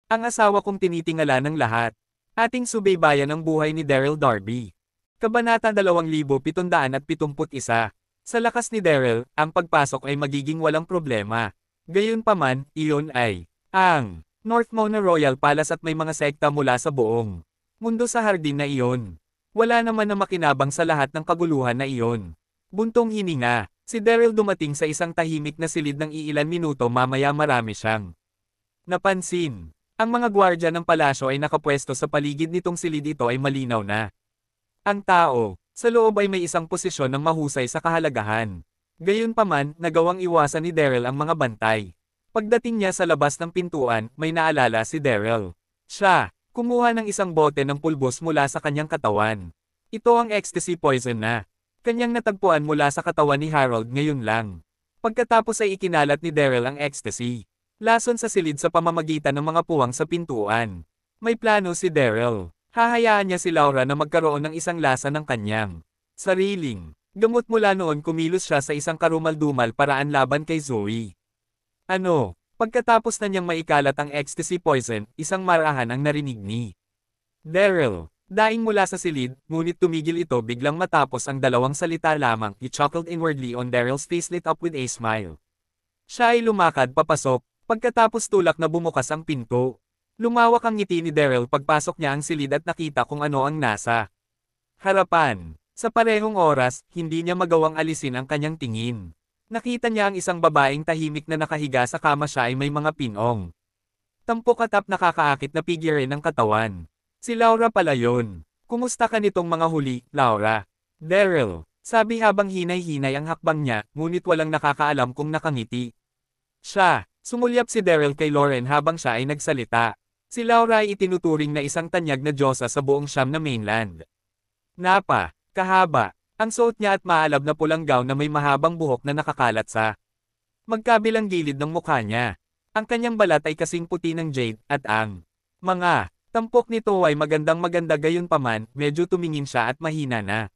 Ang asawa kong tinitingala ng lahat. Ating subaybayan ang buhay ni Daryl Darby. Kabanata 2771. Sa lakas ni Daryl, ang pagpasok ay magiging walang problema. Gayunpaman, iyon ay ang North Mona Royal Palace at may mga sekta mula sa buong mundo sa hardin na iyon. Wala naman na makinabang sa lahat ng kaguluhan na iyon. Buntong hininga, si Daryl dumating sa isang tahimik na silid ng iilan minuto mamaya marami siyang napansin. Ang mga gwardya ng palasyo ay nakapwesto sa paligid nitong silid ito ay malinaw na. Ang tao, sa loob ay may isang posisyon ng mahusay sa kahalagahan. Gayunpaman, nagawang iwasan ni Daryl ang mga bantay. Pagdating niya sa labas ng pintuan, may naalala si Daryl. Siya, kumuha ng isang bote ng pulbos mula sa kanyang katawan. Ito ang ecstasy poison na kanyang natagpuan mula sa katawan ni Harold ngayon lang. Pagkatapos ay ikinalat ni Daryl ang ecstasy. Lason sa silid sa pamamagitan ng mga puwang sa pintuan. May plano si Daryl. Hahayaan niya si Laura na magkaroon ng isang lasa ng kanyang sariling gamot mula noon kumilos siya sa isang karumal-dumal paraan laban kay Zoe. Ano? Pagkatapos na niyang maikalat ang ecstasy poison, isang marahan ang narinig ni Daryl. Daing mula sa silid, ngunit tumigil ito biglang matapos ang dalawang salita lamang. He chuckled inwardly on Daryl's face lit up with a smile. Siya ay lumakad papasok. Pagkatapos tulak na bumukas ang pinto. Lumawak ang ngiti ni Daryl pagpasok niya ang silid at nakita kung ano ang nasa harapan. Sa parehong oras, hindi niya magawang alisin ang kanyang tingin. Nakita niya ang isang babaeng tahimik na nakahiga sa kama siya ay may mga pinong. Tampok at nakakaakit na pigirin ng katawan. Si Laura pala yun. Kumusta ka nitong mga huli, Laura? Daryl, sabi habang hinay-hinay ang hakbang niya, ngunit walang nakakaalam kung nakangiti. Siya. Sumulyap si Daryl kay Lauren habang siya ay nagsalita. Si Laura ay itinuturing na isang tanyag na diyosa sa buong Siyam na mainland. Kahaba, ang suot niya at maalab na pulang gown na may mahabang buhok na nakakalat sa magkabilang gilid ng mukha niya. Ang kanyang balat ay kasing puti ng jade at ang mga tampok nito ay magandang-maganda gayunpaman, medyo tumingin siya at mahina na.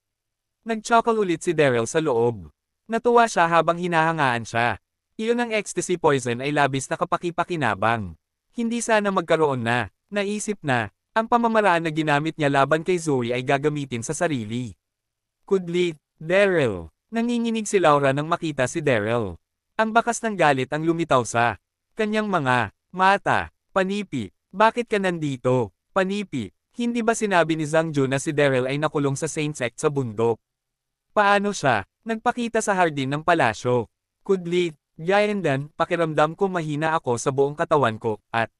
Nag-chuckle ulit si Daryl sa loob. Natuwa siya habang hinahangaan siya. Iyon ang ecstasy poison ay labis na kapaki-pakinabang. Hindi sana magkaroon na, naisip na, ang pamamaraan na ginamit niya laban kay Zoe ay gagamitin sa sarili. Kudlit, Daryl. Nanginginig si Laura nang makita si Daryl. Ang bakas ng galit ang lumitaw sa kanyang mga mata. Panipi, bakit ka nandito? Panipi, hindi ba sinabi ni Zhangju na si Daryl ay nakulong sa Saint Sect sa bundok? Paano siya nagpakita sa hardin ng palasyo? Kudlit. Gayendan, pakiramdam ko mahina ako sa buong katawan ko, at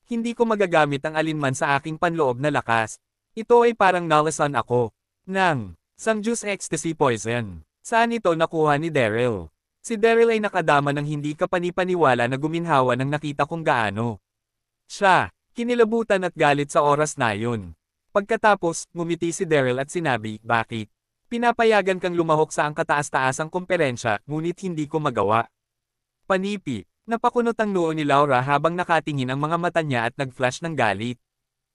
hindi ko magagamit ang alinman sa aking panloob na lakas. Ito ay parang nalasan ako ng Zhangju's ecstasy poison. Saan ito nakuha ni Daryl? Si Daryl ay nakadama ng hindi kapanipaniwala na guminhawa nang nakita kung gaano siya kinilabutan at galit sa oras na yun. Pagkatapos, ngumiti si Daryl at sinabi, bakit? Pinapayagan kang lumahok sa ang kataas-taasang komperensya, ngunit hindi ko magawa. Panipi, napakunot ang noo ni Laura habang nakatingin ang mga mata niya at nag-flash ng galit.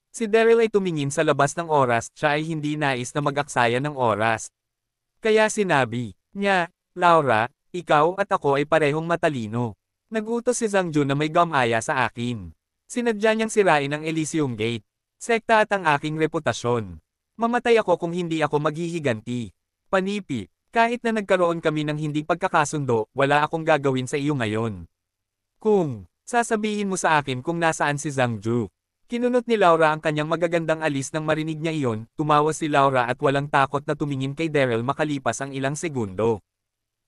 Si Daryl ay tumingin sa labas ng oras, siya ay hindi nais na mag-aksaya ng oras. Kaya sinabi niya, Laura, ikaw at ako ay parehong matalino. Nagutos si Zhangju na may gamaya sa akin. Sinadya niyang sirain ang Elysium Gate. Sekta at ang aking reputasyon. Mamatay ako kung hindi ako maghihiganti. Panipi. Kahit na nagkaroon kami ng hindi pagkakasundo, wala akong gagawin sa iyo ngayon. Kung sasabihin mo sa akin kung nasaan si Zhangju. Kinunot ni Laura ang kanyang magagandang alis nang marinig niya iyon, tumawa si Laura at walang takot na tumingin kay Daryl makalipas ang ilang segundo.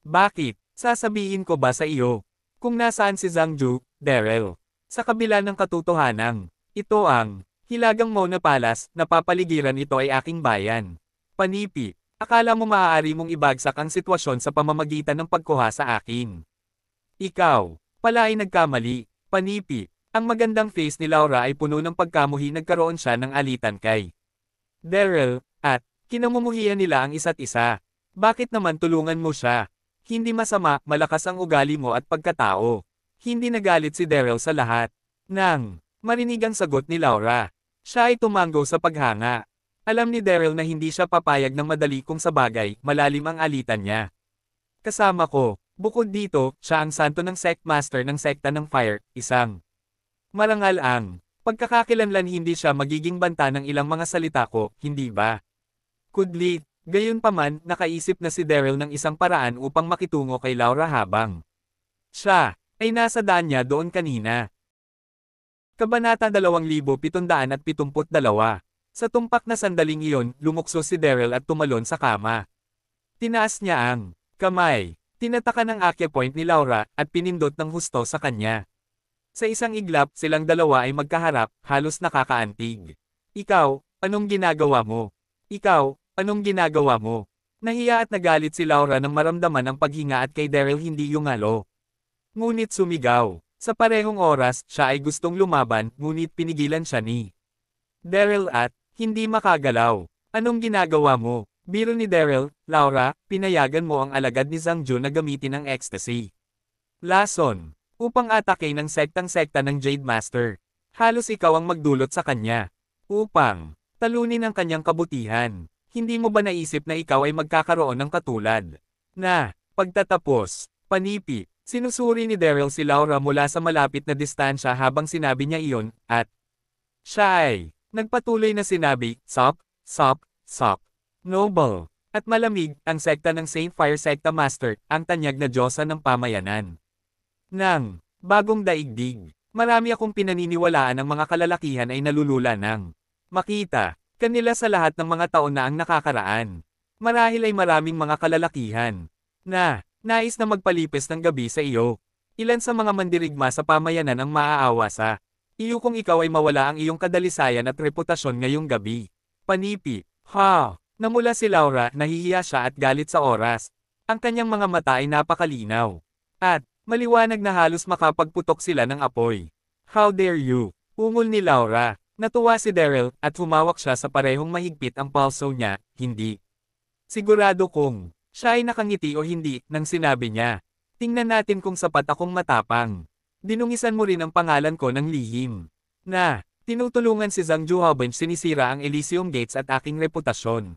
Bakit? Sasabihin ko ba sa iyo? Kung nasaan si Zhangju, Daryl? Sa kabila ng katotohanan, ito ang Hilagang Mona Palace, napapaligiran ito ay aking bayan. Panipi. Akala mo maaari mong ibagsak ang sitwasyon sa pamamagitan ng pagkuha sa akin. Ikaw, pala ay nagkamali. Panipi, ang magandang face ni Laura ay puno ng pagkamuhi nagkaroon siya ng alitan kay Daryl, at kinamumuhian nila ang isa't isa. Bakit naman tulungan mo siya? Hindi masama, malakas ang ugali mo at pagkatao. Hindi nagalit si Daryl sa lahat. Nang marinig ang sagot ni Laura, siya ay tumanggo sa paghanga. Alam ni Daryl na hindi siya papayag ng madali kung sa bagay, malalim ang alitan niya. Kasama ko, bukod dito, siya ang santo ng sect master ng sekta ng fire, isang marangal ang Pagkakakilanlan hindi siya magiging banta ng ilang mga salita ko, hindi ba? Kudlit, gayunpaman, nakaisip na si Daryl ng isang paraan upang makitungo kay Laura habang siya ay nasa daan niya doon kanina. Kabanata 2772. Sa tumpak na sandaling iyon, lumukso si Daryl at tumalon sa kama. Tinaas niya ang kamay. Tinatakan ng acupoint ni Laura at pinindot ng husto sa kanya. Sa isang iglap, silang dalawa ay magkaharap, halos nakakaantig. Ikaw, anong ginagawa mo? Ikaw, anong ginagawa mo? Nahiya at nagalit si Laura nang maramdaman ang paghinga at kay Daryl hindi yungalo. Ngunit sumigaw. Sa parehong oras, siya ay gustong lumaban, ngunit pinigilan siya ni Daryl at hindi makagalaw. Anong ginagawa mo? Biro ni Daryl, Laura, pinayagan mo ang alagad ni Zhang Ju na gamitin ang ecstasy. Lason. Upang atake ng sektang-sekta ng Jade Master. Halos ikaw ang magdulot sa kanya. Upang talunin ang kanyang kabutihan. Hindi mo ba naisip na ikaw ay magkakaroon ng katulad na pagtatapos, panipi? Sinusuri ni Daryl si Laura mula sa malapit na distansya habang sinabi niya iyon, at siya ay nagpatuloy na sinabi, Sop, Sop, Sop. Noble at malamig, ang sekta ng Saint Fire Sekta Master, ang tanyag na diyosa ng pamayanan. Nang bagong daigdig, marami akong pinaniniwalaan ang mga kalalakihan ay nalulula ng makita kanila sa lahat ng mga taon na ang nakakaraan. Marahil ay maraming mga kalalakihan na nais na magpalipis ng gabi sa iyo. Ilan sa mga mandirigma sa pamayanan ang maaawa sa iyo kung ikaw ay mawala ang iyong kadalisayan at reputasyon ngayong gabi. Panipi, ha! Namula si Laura, nahihiya siya at galit sa oras. Ang kanyang mga mata ay napakalinaw. At maliwanag na halos makapagputok sila ng apoy. How dare you? Ungol ni Laura. Natuwa si Daryl at humawak siya sa parehong mahigpit ang pulso niya, hindi. Sigurado kung siya ay nakangiti o hindi nang sinabi niya. Tingnan natin kung sapat akong matapang. Dinungisan mo rin ang pangalan ko ng lihim. Na, tinutulungan si Zhang Ju habang sinisira ang Elysium Gates at aking reputasyon.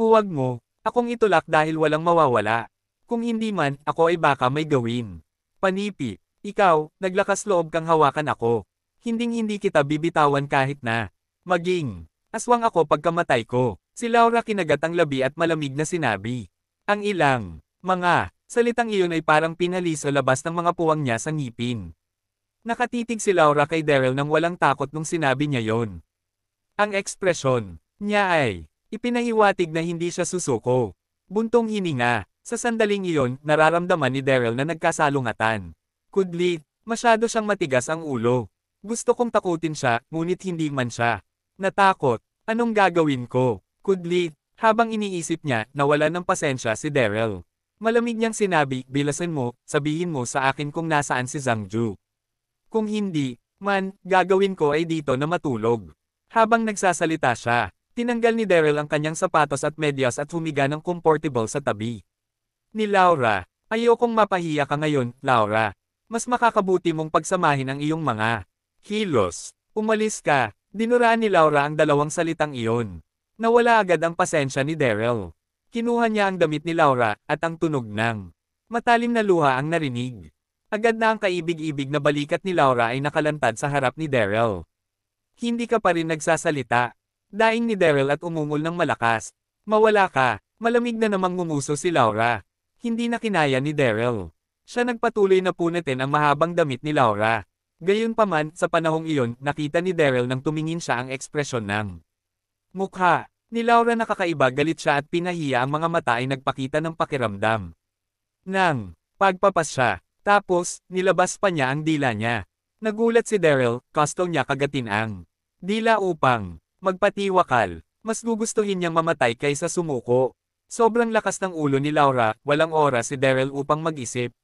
Huwag mo, akong itulak dahil walang mawawala. Kung hindi man, ako ay baka may gawin. Panipi, ikaw, naglakas loob kang hawakan ako. Hinding-hindi kita bibitawan kahit na maging aswang ako pagkamatay ko. Si Laura kinagat ang labi at malamig na sinabi. Ang ilang mga salitang iyon ay parang pinali sa labas ng mga puwang niya sa ngipin. Nakatitig si Laura kay Daryl nang walang takot nung sinabi niya yon. Ang ekspresyon niya ay ipinahiwatig na hindi siya susuko. Buntong hininga. Sa sandaling iyon, nararamdaman ni Daryl na nagkasalungatan. Kudlit, masyado siyang matigas ang ulo. Gusto kong takutin siya, ngunit hindi man siya natakot. Anong gagawin ko? Kudlit, habang iniisip niya, nawala ng pasensya si Daryl. Malamig niyang sinabi, bilasan mo, sabihin mo sa akin kung nasaan si Zhang Ju. Kung hindi, man, gagawin ko ay dito na matulog. Habang nagsasalita siya, tinanggal ni Daryl ang kanyang sapatos at medyas at humiga ng comfortable sa tabi ni Laura. Ayokong mapahiya ka ngayon, Laura. Mas makakabuti mong pagsamahin ang iyong mga kilos. Umalis ka. Dinuraan ni Laura ang dalawang salitang iyon. Nawala agad ang pasensya ni Daryl. Kinuha niya ang damit ni Laura at ang tunog ng matalim na luha ang narinig. Agad na ang kaibig-ibig na balikat ni Laura ay nakalantad sa harap ni Daryl. Hindi ka pa rin nagsasalita. Daing ni Daryl at umungol ng malakas. Mawala ka. Malamig na namang ngumuso si Laura. Hindi na kinaya ni Daryl. Siya nagpatuloy na punatin ang mahabang damit ni Laura. Gayunpaman, sa panahong iyon, nakita ni Daryl nang tumingin siya ang ekspresyon ng mukha ni Laura. Nakakaiba, galit siya at pinahiya, ang mga mata ay nagpakita ng pakiramdam ng pagpapas siya. Tapos, nilabas pa niya ang dila niya. Nagulat si Daryl, gusto niya kagatin ang dila upang magpatiwakal. Mas gugustuhin niyang mamatay kaysa sumuko. Sobrang lakas ng ulo ni Laura, walang oras si Daryl upang mag-isip.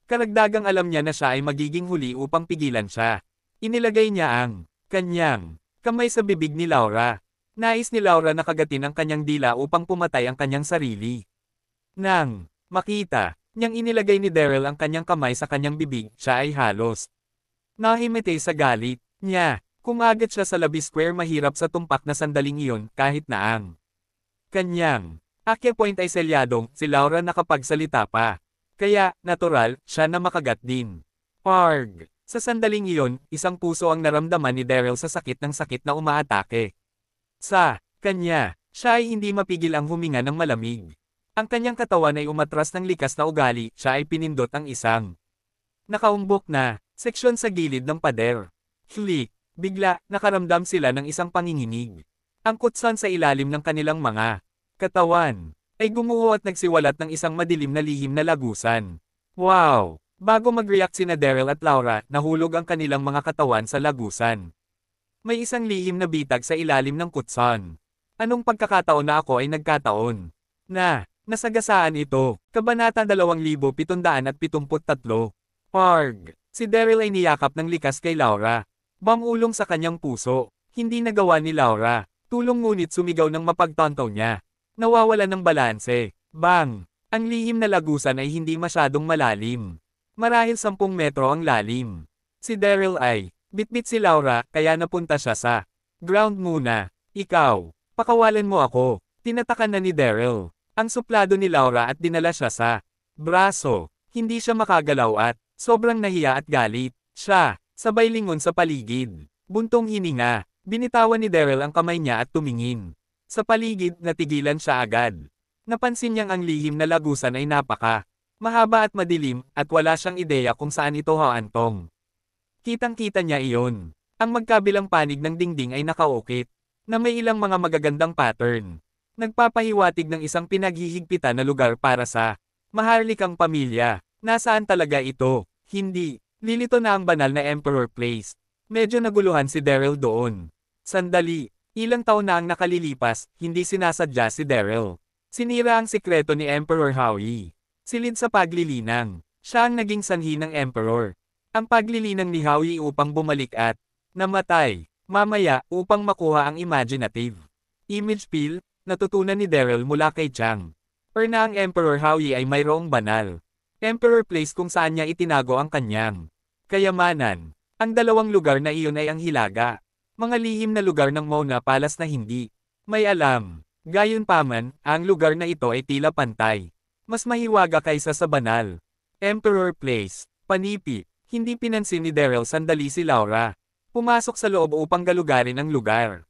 Karagdagang alam niya na siya ay magiging huli upang pigilan siya. Inilagay niya ang kanyang kamay sa bibig ni Laura. Nais ni Laura na kagatin ang kanyang dila upang pumatay ang kanyang sarili. Nang makita niyang inilagay ni Daryl ang kanyang kamay sa kanyang bibig, siya ay halos nahimete sa galit niya. Kumagat siya sa labi square, mahirap sa tumpak na sandaling iyon kahit na ang kanyang acupoint ay selyadong, si Laura nakapagsalita pa. Kaya, natural, siya na makagat din. Parg! Sa sandaling iyon, isang puso ang naramdaman ni Daryl sa sakit ng sakit na umaatake. Sa kanya, siya ay hindi mapigil ang huminga ng malamig. Ang kanyang katawan ay umatras ng likas na ugali, siya ay pinindot ang isang nakaumbok na seksyon sa gilid ng pader. Click! Bigla, nakaramdam sila ng isang panginginig. Ang kutsan sa ilalim ng kanilang mga katawan ay gumuho at nagsiwalat ng isang madilim na lihim na lagusan. Wow! Bago mag-react sina Daryl at Laura, nahulog ang kanilang mga katawan sa lagusan. May isang lihim na bitag sa ilalim ng kutsan. Anong pagkakataon na ako ay nagkataon? Nasagasaan ito. Kabanata 2773. Parg. Si Daryl ay niyakap ng likas kay Laura. Bamulong sa kanyang puso. Hindi nagawa ni Laura. Tulong ngunit sumigaw ng mapagtantaw niya. Nawawalan ng balanse. Bang! Ang lihim na lagusan ay hindi masyadong malalim. Marahil 10 metro ang lalim. Si Daryl ay bitbit si Laura, kaya napunta siya sa ground muna. Ikaw, pakawalan mo ako. Tinatakan na ni Daryl ang suplado ni Laura at dinala siya sa braso. Hindi siya makagalaw at sobrang nahiya at galit. Siya, sabay lingon sa paligid. Buntong hininga. Binitawan ni Daryl ang kamay niya at tumingin. Sa paligid, natigilan siya agad. Napansin niyang ang lihim na lagusan ay mahaba at madilim, at wala siyang ideya kung saan ito haantong. Kitang-kita niya iyon. Ang magkabilang panig ng dingding ay nakaukit, na may ilang mga magagandang pattern. Nagpapahiwatig ng isang pinaghihigpitan na lugar para sa maharlikang pamilya. Nasaan talaga ito? Hindi. Lilito na ang banal na Emperor Place. Medyo naguluhan si Daryl doon. Sandali. Ilang taon na ang nakalilipas, hindi sinasadya si Daryl. Sinira ang sikreto ni Emperor Howie. Silid sa paglilinang. Siya ang naging sanhi ng Emperor. Ang paglilinang ni Howie upang bumalik at namatay. Mamaya, upang makuha ang imaginative image peel, natutunan ni Daryl mula kay Chang. Na ang Emperor Howie ay mayroong banal Emperor Place kung saan niya itinago ang kanyang kayamanan. Ang dalawang lugar na iyon ay ang Hilaga. Mga lihim na lugar ng Mona Palace na hindi may alam. Gayunpaman, ang lugar na ito ay tila pantay. Mas mahiwaga kaysa sa banal Emperor Place. Panipi, hindi pinansin ni Daryl sandali si Laura. Pumasok sa loob upang galugarin ang lugar.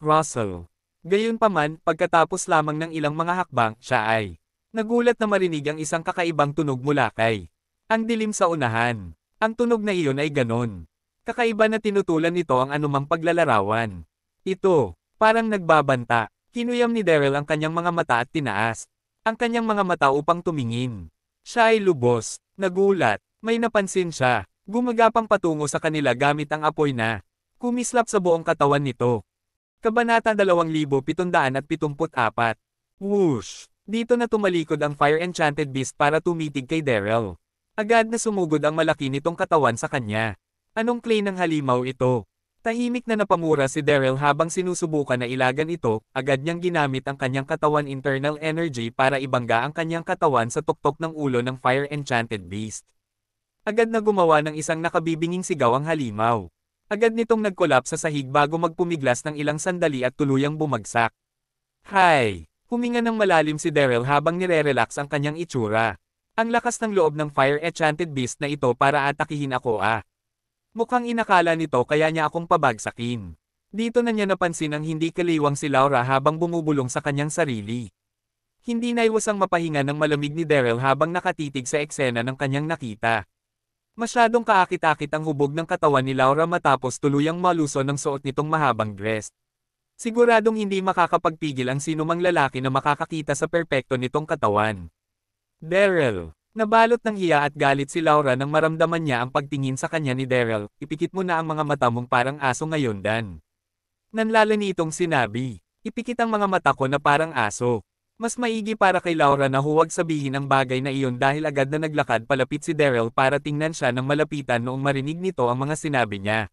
Russell. Gayunpaman, pagkatapos lamang ng ilang mga hakbang, siya ay nagulat na marinig ang isang kakaibang tunog mula kay ang dilim sa unahan. Ang tunog na iyon ay ganon. Kakaiba na tinutulan nito ang anumang paglalarawan. Ito, parang nagbabanta. Kinuyam ni Daryl ang kanyang mga mata at tinaas ang kanyang mga mata upang tumingin. Siya ay lubos, nagulat, may napansin siya. Gumagapang patungo sa kanila gamit ang apoy na kumislap sa buong katawan nito. Kabanata 2774. Whoosh! Dito na tumalikod ang Fire Enchanted Beast para tumitig kay Daryl. Agad na sumugod ang malaki nitong katawan sa kanya. Anong clay ng halimaw ito? Tahimik na napamura si Daryl habang sinusubukan na ilagan ito, agad niyang ginamit ang kanyang katawan internal energy para ibangga ang kanyang katawan sa tuktok ng ulo ng Fire Enchanted Beast. Agad na gumawa ng isang nakabibinging sigaw ang halimaw. Agad nitong nagkolap sa sahig bago magpumiglas ng ilang sandali at tuluyang bumagsak. Hay! Huminga ng malalim si Daryl habang nire-relax ang kanyang itsura. Ang lakas ng loob ng Fire Enchanted Beast na ito para atakihin ako Mukhang inakala nito kaya niya akong pabagsakin. Dito na niya napansin ang hindi kaliwang si Laura habang bumubulong sa kanyang sarili. Hindi naiwasang mapahinga ng malamig ni Daryl habang nakatitig sa eksena ng kanyang nakita. Masyadong kaakit-akit ang hubog ng katawan ni Laura matapos tuluyang maluso ng suot nitong mahabang dress. Siguradong hindi makakapagpigil ang sinumang lalaki na makakakita sa perpekto nitong katawan. Daryl. Nabalot ng hiya at galit si Laura nang maramdaman niya ang pagtingin sa kanya ni Daryl. Ipikit mo na ang mga mata mong parang aso ngayon, Dan. Nanlala nitong sinabi. Ipikit ang mga mata ko na parang aso. Mas maigi para kay Laura na huwag sabihin ang bagay na iyon dahil agad na naglakad palapit si Daryl para tingnan siya ng malapitan noong marinig nito ang mga sinabi niya.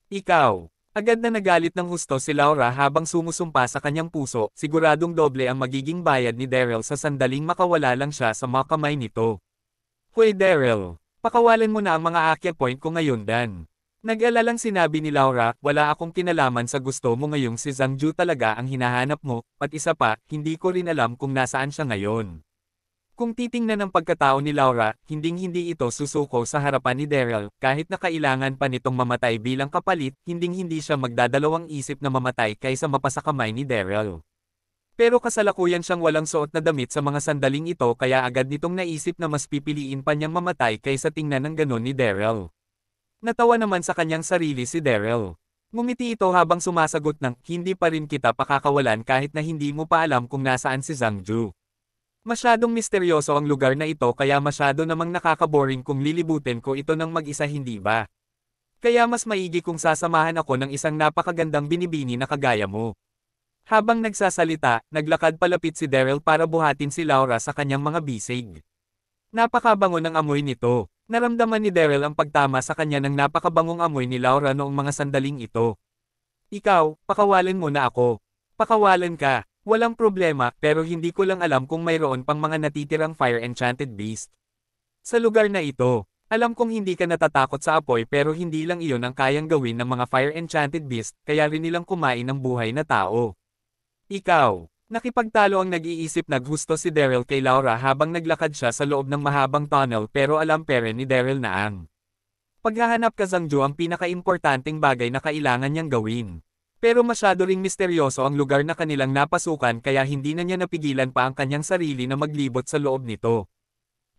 Ikaw. Agad na nagalit ng husto si Laura habang sumusumpa sa kanyang puso, siguradong doble ang magiging bayad ni Daryl sa sandaling makawala lang siya sa mga kamay nito. Hoy Daryl, pakawalan mo na ang mga akyat point ko ngayon, Dan. Nag-alalang sinabi ni Laura, wala akong kinalaman sa gusto mo ngayong si Zhangju talaga ang hinahanap mo, at isa pa, hindi ko rin alam kung nasaan siya ngayon. Kung titingnan ang pagkatao ni Laura, hinding-hindi ito susuko sa harapan ni Daryl, kahit na kailangan pa nitong mamatay bilang kapalit, hinding-hindi siya magdadalawang isip na mamatay kaysa mapasakamay ni Daryl. Pero kasalukuyan siyang walang suot na damit sa mga sandaling ito kaya agad nitong naisip na mas pipiliin pa niyang mamatay kaysa tingnan ng ganon ni Daryl. Natawa naman sa kanyang sarili si Daryl. Ngumiti ito habang sumasagot ng, hindi pa rin kita pakakawalan kahit na hindi mo pa alam kung nasaan si Zhangju. Masyadong misteryoso ang lugar na ito kaya masyado namang nakakaboring kung lilibutin ko ito ng mag-isa hindi ba? Kaya mas maigi kung sasamahan ako ng isang napakagandang binibini na kagaya mo. Habang nagsasalita, naglakad palapit si Daryl para buhatin si Laura sa kanyang mga bisig. Napakabango ng amoy nito. Naramdaman ni Daryl ang pagtama sa kanya ng napakabangong amoy ni Laura noong mga sandaling ito. Ikaw, pakawalan mo na ako. Pakawalan ka. Walang problema, pero hindi ko lang alam kung mayroon pang mga natitirang fire-enchanted beast. Sa lugar na ito, alam kong hindi ka natatakot sa apoy pero hindi lang iyon ang kayang gawin ng mga fire-enchanted beast, kaya rin nilang kumain ng buhay na tao. Ikaw, nakipagtalo ang nag-iisip na gusto si Daryl kay Laura habang naglakad siya sa loob ng mahabang tunnel pero alam pere ni Daryl na ang paghahanap ka Zhangju ang pinakaimportanteng bagay na kailangan niyang gawin. Pero masyado ring misteryoso ang lugar na kanilang napasukan kaya hindi na niya napigilan pa ang kanyang sarili na maglibot sa loob nito.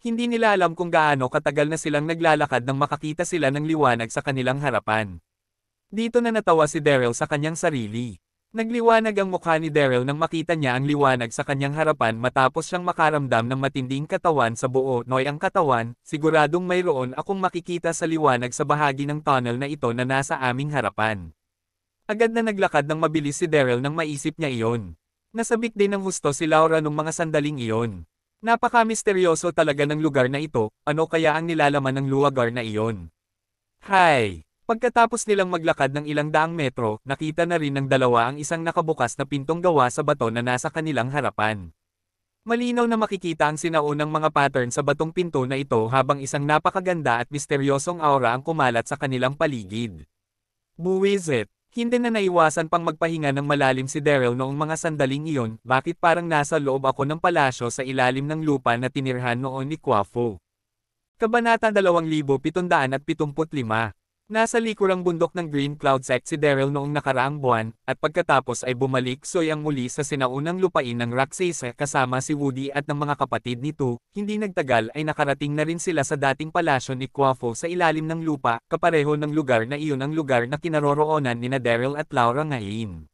Hindi nila alam kung gaano katagal na silang naglalakad nang makakita sila ng liwanag sa kanilang harapan. Dito na natawa si Daryl sa kanyang sarili. Nagliwanag ang mukha ni Daryl nang makita niya ang liwanag sa kanyang harapan matapos siyang makaramdam ng matinding katawan sa buo noy ang katawan, siguradong mayroon akong makikita sa liwanag sa bahagi ng tunnel na ito na nasa aming harapan. Agad na naglakad ng mabilis si Daryl nang maisip niya iyon. Nasabik din ng husto si Laura nung mga sandaling iyon. Napaka-misteryoso talaga ng lugar na ito, ano kaya ang nilalaman ng lugar na iyon? Hay! Pagkatapos nilang maglakad ng ilang daang metro, nakita na rin ng dalawa ang isang nakabukas na pintong gawa sa bato na nasa kanilang harapan. Malinaw na makikita ang sinaunang mga pattern sa batong pinto na ito habang isang napakaganda at misteryosong aura ang kumalat sa kanilang paligid. Buwisit! Hindi na naiwasan pang magpahinga ng malalim si Daryl noong mga sandaling iyon, bakit parang nasa loob ako ng palasyo sa ilalim ng lupa na tinirhan noon ni Quaffo. Kabanata 2775. Nasa likurang bundok ng Green Cloud Sect si Daryl noong nakaraang buwan, at pagkatapos ay bumalik soyang muli sa sinaunang lupain ng Roxas kasama si Woody at ng mga kapatid nito, hindi nagtagal ay nakarating na rin sila sa dating palasyo ni Quaffo sa ilalim ng lupa, kapareho ng lugar na iyon ang lugar na kinaroroonan nina Daryl at Laura ngayon.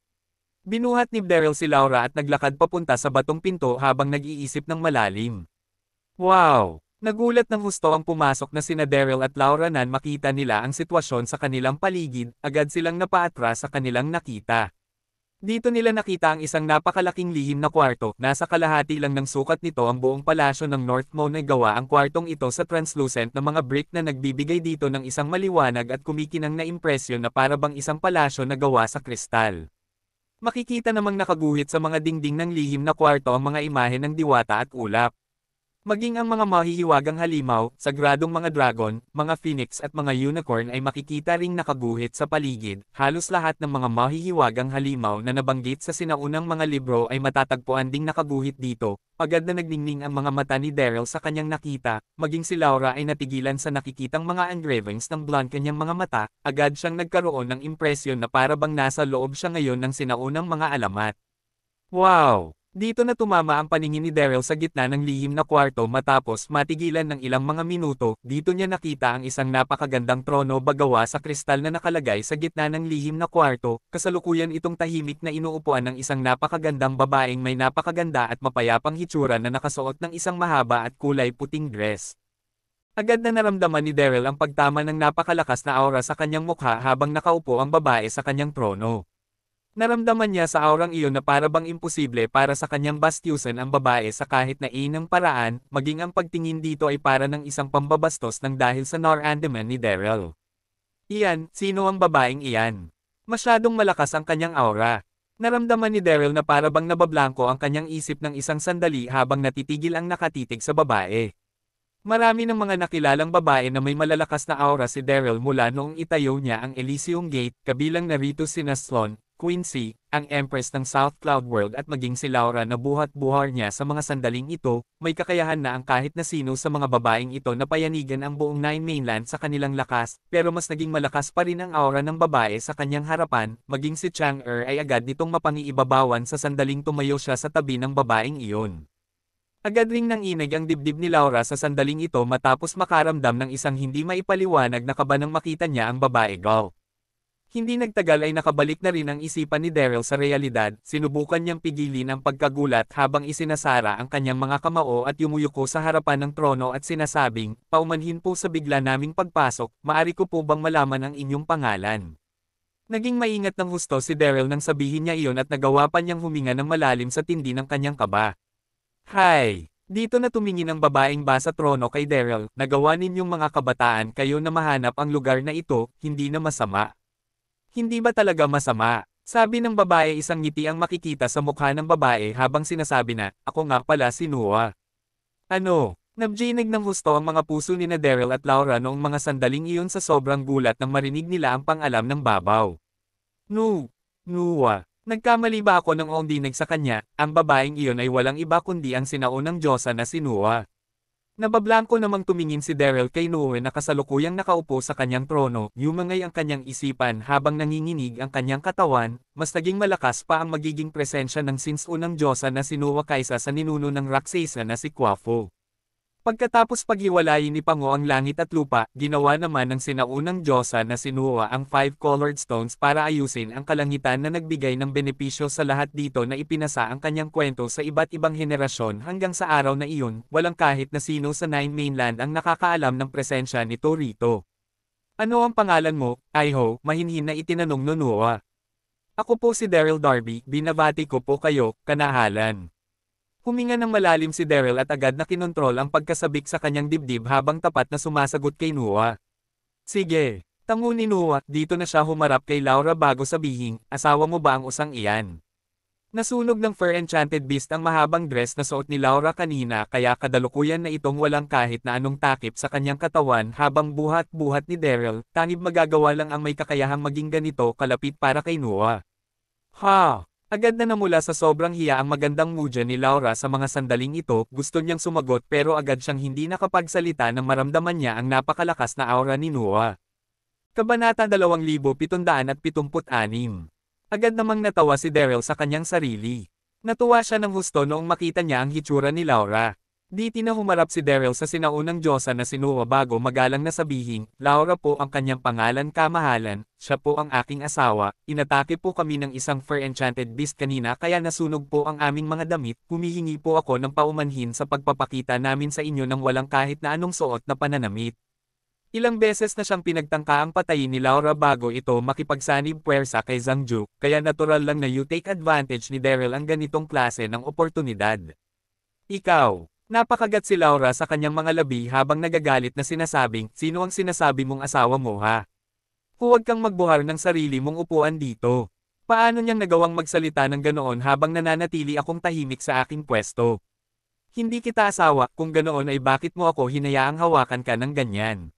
Binuhat ni Daryl si Laura at naglakad papunta sa batong pinto habang nag-iisip ng malalim. Wow! Nagulat ng husto ang pumasok na sina Daryl at Laura nang makita nila ang sitwasyon sa kanilang paligid, agad silang napaatras sa kanilang nakita. Dito nila nakita ang isang napakalaking lihim na kwarto, nasa kalahati lang ng sukat nito ang buong palasyo ng Northmount na gawa ang kwartong ito sa translucent na mga brick na nagbibigay dito ng isang maliwanag at kumikinang na impresyon na para bang isang palasyo na gawa sa kristal. Makikita namang nakaguhit sa mga dingding ng lihim na kwarto ang mga imahe ng diwata at ulap. Maging ang mga mahihiwagang halimaw, sagradong mga dragon, mga phoenix at mga unicorn ay makikita ring nakaguhit sa paligid. Halos lahat ng mga mahihiwagang halimaw na nabanggit sa sinaunang mga libro ay matatagpuan ding nakaguhit dito. Agad na nagningning ang mga mata ni Daryl sa kanyang nakita, maging si Laura ay natigilan sa nakikitang mga engravings ng blonde kanyang mga mata, agad siyang nagkaroon ng impresyon na para bang nasa loob siya ngayon ng sinaunang mga alamat. Wow! Dito na tumama ang paningin ni Daryl sa gitna ng lihim na kwarto matapos matigilan ng ilang mga minuto, dito niya nakita ang isang napakagandang trono bagawa sa kristal na nakalagay sa gitna ng lihim na kwarto, kasalukuyan itong tahimik na inuupuan ng isang napakagandang babaeng may napakaganda at mapayapang hitsura na nakasuot ng isang mahaba at kulay puting dress. Agad na naramdaman ni Daryl ang pagtama ng napakalakas na aura sa kanyang mukha habang nakaupo ang babae sa kanyang trono. Naramdaman niya sa aurang iyon na para bang imposible para sa kanyang bastyusan ang babae sa kahit na inang paraan, maging ang pagtingin dito ay para ng isang pambabastos ng dahil sa nararamdaman ni Daryl. Iyan, sino ang babaeng iyan? Masyadong malakas ang kanyang aura. Naramdaman ni Daryl na para bang nabablangko ang kanyang isip ng isang sandali habang natitigil ang nakatitig sa babae. Marami ng mga nakilalang babae na may malalakas na aura si Daryl mula noong itayo niya ang Elysium Gate, kabilang narito sina Sloane, Quincy, ang Empress ng South Cloud World at maging si Laura na buhat-buhar niya sa mga sandaling ito, may kakayahan na ang kahit na sino sa mga babaeng ito na payanigan ang buong Nine Mainland sa kanilang lakas, pero mas naging malakas pa rin ang aura ng babae sa kanyang harapan, maging si Chang'e ay agad nitong mapangiibabawan sa sandaling tumayo siya sa tabi ng babaeng iyon. Agad ring nanginig ang dibdib ni Laura sa sandaling ito matapos makaramdam ng isang hindi maipaliwanag na kaba nang makita niya ang babae Gal. Hindi nagtagal ay nakabalik na rin ang isipan ni Daryl sa realidad, sinubukan niyang pigilin ang pagkagulat habang isinasara ang kanyang mga kamao at yumuyuko sa harapan ng trono at sinasabing, paumanhin po sa bigla naming pagpasok, maari ko po bang malaman ang inyong pangalan? Naging maingat ng husto si Daryl nang sabihin niya iyon at nagawa pa niyang huminga ng malalim sa tindi ng kanyang kaba. Hay! Dito na tumingin ang babaeng basa trono kay Daryl, nagawa ninyong mga kabataan kayo na mahanap ang lugar na ito, hindi na masama. Hindi ba talaga masama? Sabi ng babae isang ngiti ang makikita sa mukha ng babae habang sinasabi na, ako nga pala si Noah. Ano? Nabjinig ng husto ang mga puso ni na Daryl at Laura noong mga sandaling iyon sa sobrang gulat nang marinig nila ang pangalam ng babaw. Noah. Nagkamali ba ako nang ondinig sa kanya, ang babaeng iyon ay walang iba kundi ang sinaunang Diyosa na si Noah. Nabablangko namang tumingin si Daryl kay Noe na kasalukuyang nakaupo sa kanyang trono, yumangay ang kanyang isipan habang nanginginig ang kanyang katawan, mas naging malakas pa ang magiging presensya ng sinsunang Diyosa na si Noah kaysa sa ninuno ng Raksasa na si Quaffo. Pagkatapos paghiwalayin ni Pango ang langit at lupa, ginawa naman ng sinaunang Diyosa na si Noah ang 5 colored stones para ayusin ang kalangitan na nagbigay ng benepisyo sa lahat dito na ipinasa ang kanyang kwento sa iba't ibang henerasyon hanggang sa araw na iyon, walang kahit na sino sa Nine Mainland ang nakakaalam ng presensya nito rito. Ano ang pangalan mo, Iho? Mahinhin na itinanong no Noah. Ako po si Daryl Darby, binabati ko po kayo, kanahalan. Huminga ng malalim si Daryl at agad na kinontrol ang pagkasabik sa kanyang dibdib habang tapat na sumasagot kay Noah. Sige, tango ni Noah, dito na siya humarap kay Laura bago sabihin, asawa mo ba ang usang iyan? Nasunog ng Fur Enchanted Beast ang mahabang dress na suot ni Laura kanina kaya kadalukuyan na itong walang kahit na anong takip sa kanyang katawan habang buhat-buhat ni Daryl, tanging magagawa lang ang may kakayahang maging ganito kalapit para kay Noah. Ha! Agad na namula sa sobrang hiya ang magandang mudya ni Laura sa mga sandaling ito, gusto niyang sumagot pero agad siyang hindi nakapagsalita nang maramdaman niya ang napakalakas na aura ni Noah. Kabanata 2776. Agad namang natawa si Daryl sa kanyang sarili. Natuwa siya ng husto noong makita niya ang hitsura ni Laura. Di humarap si Daryl sa sinaunang Diyosa na si Noah bago magalang na sabihin, Laura po ang kanyang pangalan kamahalan, siya po ang aking asawa, inatake po kami ng isang Fur Enchanted Beast kanina kaya nasunog po ang aming mga damit, humihingi po ako ng paumanhin sa pagpapakita namin sa inyo ng walang kahit na anong suot na pananamit. Ilang beses na siyang pinagtangka ang patayin ni Laura bago ito makipagsanib puwersa kay Zhangju, kaya natural lang na you take advantage ni Daryl ang ganitong klase ng oportunidad. Ikaw. Napakagat si Laura sa kanyang mga labi habang nagagalit na sinasabing, sino ang sinasabi mong asawa mo ha? Huwag kang magbuhar ng sarili mong upuan dito. Paano niyang nagawang magsalita ng ganoon habang nananatili akong tahimik sa aking pwesto? Hindi kita asawa, kung ganoon ay bakit mo ako hinayaang hawakan ka ng ganyan?